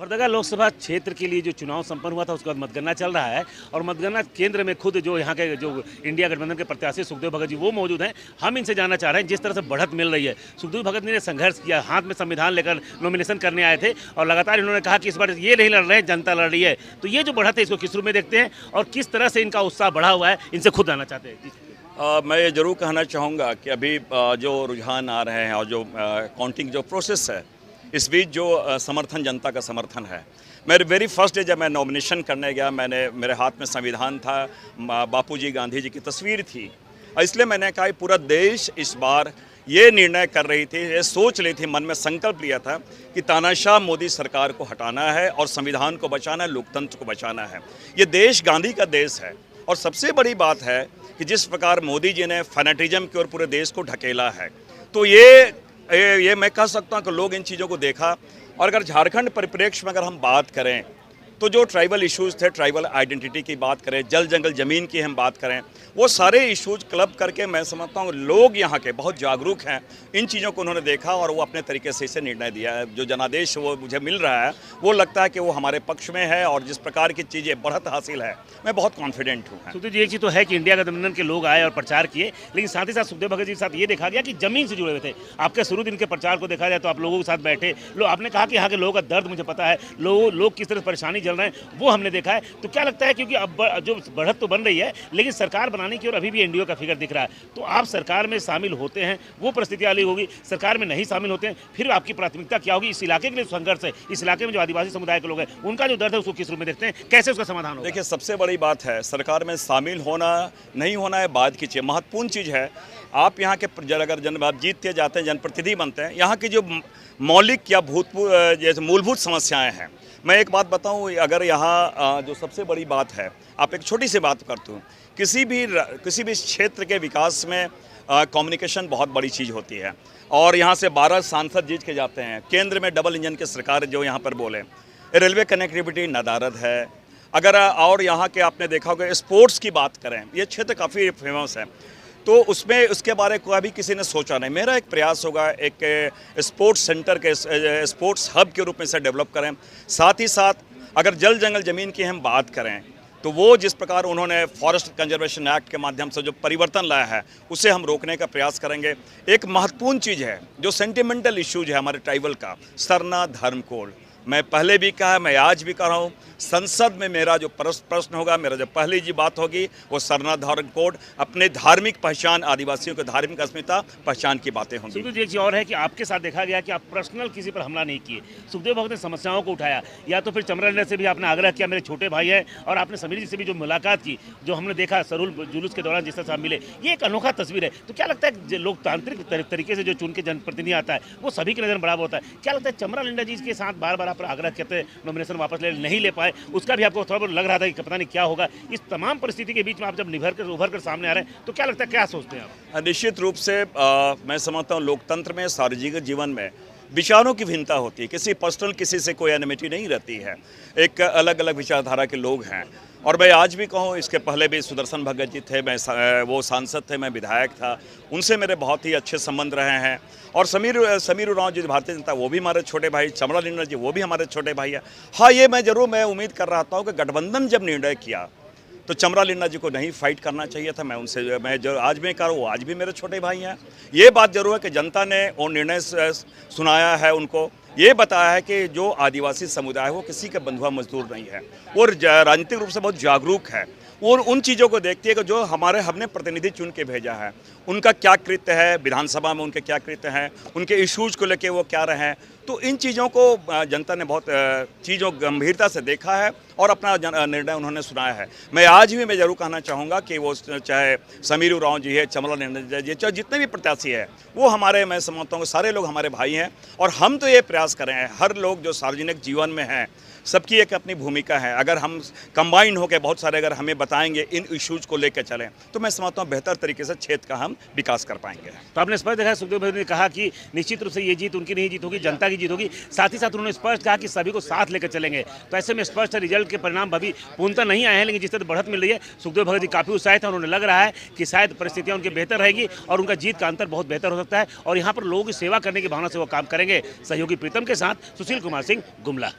लोहरदगा लोकसभा क्षेत्र के लिए जो चुनाव संपन्न हुआ था उसके बाद मतगणना चल रहा है और मतगणना केंद्र में खुद जो यहाँ के जो इंडिया गठबंधन के प्रत्याशी सुखदेव भगत जी वो मौजूद हैं। हम इनसे जानना चाह रहे हैं जिस तरह से बढ़त मिल रही है। सुखदेव भगत जी ने संघर्ष किया, हाथ में संविधान लेकर नॉमिनेशन करने आए थे और लगातार इन्होंने कहा कि इस बार ये नहीं लड़ रहे हैं, जनता लड़ रही है। तो ये जो बढ़त है इसको किस रूप में देखते हैं और किस तरह से इनका उत्साह बढ़ा हुआ है, इनसे खुद जानना चाहते हैं। मैं ये ज़रूर कहना चाहूँगा कि अभी जो रुझान आ रहे हैं और जो काउंटिंग जो प्रोसेस है, इस बीच जो समर्थन जनता का समर्थन है। मेरे वेरी फर्स्ट डे जब मैं नॉमिनेशन करने गया, मेरे हाथ में संविधान था, बापूजी गांधी जी की तस्वीर थी, इसलिए मैंने कहा पूरा देश इस बार ये निर्णय कर रही थी, ये सोच रही थी, मन में संकल्प लिया था कि तानाशाह मोदी सरकार को हटाना है और संविधान को बचाना है, लोकतंत्र को बचाना है। ये देश गांधी का देश है और सबसे बड़ी बात है कि जिस प्रकार मोदी जी ने फैनेटिज्म की ओर पूरे देश को ढकेला है, तो ये मैं कह सकता हूँ कि लोग इन चीज़ों को देखा। और अगर झारखंड परिप्रेक्ष्य में अगर हम बात करें तो जो ट्राइबल इश्यूज़ थे, ट्राइबल आइडेंटिटी की बात करें, जल जंगल ज़मीन की हम बात करें, वो सारे इश्यूज़ क्लब करके मैं समझता हूँ लोग यहाँ के बहुत जागरूक हैं। इन चीज़ों को उन्होंने देखा और वो अपने तरीके से इसे निर्णय दिया है। जो जनादेश वो मुझे मिल रहा है वो लगता है कि वो हमारे पक्ष में है और जिस प्रकार की चीज़ें बढ़त हासिल है, मैं बहुत कॉन्फिडेंट हूँ। सुखदेव जी, एक चीज़ तो है कि इंडिया गठबंधन के लोग आए और प्रचार किए, लेकिन साथ ही साथ सुखदेव भगत जी के साथ ये देखा गया कि जमीन से जुड़े हुए थे। आपके शुरू दिन के प्रचार को देखा जाए तो आप लोगों के साथ बैठे, आपने कहा कि यहाँ के लोगों का दर्द मुझे पता है, लोग किस तरह परेशानी झेल रहे हैं वो हमने देखा है। तो क्या लगता है, क्योंकि अब जो बढ़त तो बन रही है लेकिन सरकार बनाने की ओर अभी भी एनडीओ का फिगर दिख रहा है, तो आप सरकार में शामिल होते हैं, वो परिस्थिति अलग होगी, सरकार में नहीं शामिल होते हैं, फिर आपकी प्राथमिकता क्या होगी? इस इलाके के लिए संघर्ष है, इस इलाके में जो आदिवासी समुदाय के लोग हैं उनका जो दर्द है उसको किस रूप में देखते हैं, कैसे उसका समाधान होगा? देखिए, सबसे बड़ी बात है सरकार में शामिल होना नहीं होना है बाद की चीज़, महत्वपूर्ण चीज़ है आप यहाँ के अगर आप जीतते जाते हैं, जनप्रतिनिधि बनते हैं, यहाँ की जो मौलिक या जैसे मूलभूत समस्याएं हैं। मैं एक बात बताऊं, अगर यहाँ जो सबसे बड़ी बात है, आप एक छोटी सी बात करते हो, किसी भी क्षेत्र के विकास में कम्युनिकेशन बहुत बड़ी चीज़ होती है। और यहाँ से 12 सांसद जीत के जाते हैं, केंद्र में डबल इंजन की सरकार जो यहाँ पर बोले, रेलवे कनेक्टिविटी नदारद है। अगर और यहाँ के आपने देखा होगा स्पोर्ट्स की बात करें, ये क्षेत्र काफ़ी फेमस है, तो उसमें उसके बारे में अभी किसी ने सोचा नहीं। मेरा एक प्रयास होगा एक स्पोर्ट्स सेंटर के स्पोर्ट्स हब के रूप में इसे डेवलप करें। साथ ही साथ अगर जल जंगल ज़मीन की हम बात करें तो वो जिस प्रकार उन्होंने फॉरेस्ट कंजर्वेशन एक्ट के माध्यम से जो परिवर्तन लाया है उसे हम रोकने का प्रयास करेंगे। एक महत्वपूर्ण चीज़ है जो सेंटिमेंटल इश्यूज है हमारे ट्राइबल का, सरना धर्म कोड। मैं पहले भी कहा, मैं आज भी कह रहा हूँ, संसद में मेरा जो प्रश्न होगा, मेरा जो पहली जी बात होगी वो सरना धर्म कोड, अपने धार्मिक पहचान, आदिवासियों की धार्मिक अस्मिता पहचान की बातें होंगी। सुखदेव जी, एक चीज़ और है कि आपके साथ देखा गया कि आप पर्सनल किसी पर हमला नहीं किए। सुखदेव भगत ने समस्याओं को उठाया, या तो फिर चमरा से भी आपने आग्रह किया, मेरे छोटे भाई हैं, और आपने समीर जी से भी जो मुलाकात की, जो हमने देखा सरूल जुलूस के दौरान जिस तरह से आप मिले, ये एक अनोखा तस्वीर है। तो क्या लगता है लोकतांत्रिक तरीके से जो चुन के जनप्रतिनिधि आता है वो सभी की नज़र में बराबर होता है? क्या लगता है चमरा लिंडा जी के साथ बार बार आप आग्रह करते नॉमिनेशन वापस नहीं ले पाए, उसका भी आपको थोड़ा बहुत लग रहा था कि पता नहीं क्या होगा? इस तमाम परिस्थिति के बीच में आप जब उभर कर सामने आ रहे हैं तो क्या लगता है, क्या सोचते हैं आप? निश्चित रूप से मैं समझता हूँ लोकतंत्र में, सार्वजनिक जीवन में विचारों की भिन्नता होती है, किसी पर्सनल किसी से कोई एनिमिटी नहीं रहती है, एक अलग अलग विचारधारा के लोग हैं। और मैं आज भी कहूँ, इसके पहले भी सुदर्शन भगत जी थे, वो सांसद थे, मैं विधायक था, उनसे मेरे बहुत ही अच्छे संबंध रहे हैं। और समीर उरांव जी भारतीय जनता, वो भी हमारे छोटे भाई, चमरा लिंडा जी वो भी हमारे छोटे भाई है। हाँ, ये मैं उम्मीद कर रहा था कि गठबंधन जब निर्णय किया तो चमरा लिंडा जी को नहीं फाइट करना चाहिए था। मैं जो आज भी कर रहा हूँ, आज भी मेरे छोटे भाई हैं। ये बात जरूर है कि जनता ने वो निर्णय सुनाया है, उनको ये बताया है कि जो आदिवासी समुदाय है वो किसी का बंधुआ मजदूर नहीं है, वो राजनीतिक रूप से बहुत जागरूक है और उन चीज़ों को देखती है कि जो हमने प्रतिनिधि चुन के भेजा है उनका क्या कृत्य है, विधानसभा में उनके क्या कृत्य हैं, उनके इश्यूज़ को लेके वो क्या रहे हैं। तो इन चीज़ों को जनता ने बहुत चीज़ों गंभीरता से देखा है और अपना निर्णय उन्होंने सुनाया है। मैं आज भी जरूर कहना चाहूँगा कि वो चाहे समीर उरांव जी है, चमरा लिंडा जी, चाहे जितने भी प्रत्याशी है, वो हमारे, मैं समझता हूँ सारे लोग हमारे भाई हैं। और हम तो ये प्रयास कर रहे हैं, हर लोग जो सार्वजनिक जीवन में हैं सबकी एक अपनी भूमिका है। अगर हम कंबाइंड होकर बहुत सारे अगर हमें बताएंगे इन इश्यूज़ को लेकर चलें तो मैं समझता हूँ बेहतर तरीके से क्षेत्र का हम विकास कर पाएंगे। तो आपने स्पष्ट देखा, सुखदेव भगत ने कहा कि निश्चित रूप से ये जीत उनकी नहीं जीत होगी, जनता की जीत होगी। साथ ही साथ उन्होंने स्पष्ट कहा कि सभी को साथ लेकर चलेंगे। तो ऐसे में स्पष्ट रिजल्ट के परिणाम अभी पूर्णतः नहीं आए हैं, लेकिन जिस तरह बढ़त मिल रही है, सुखदेव भगत जी काफ़ी उत्साहित हैं। उन्होंने लग रहा है कि शायद परिस्थितियाँ उनकी बेहतर रहेगी और उनका जीत का अंतर बहुत बेहतर हो सकता है और यहाँ पर लोगों की सेवा करने की भावना से वो काम करेंगे। सहयोगी प्रीतम के साथ सुशील कुमार सिंह, गुमला।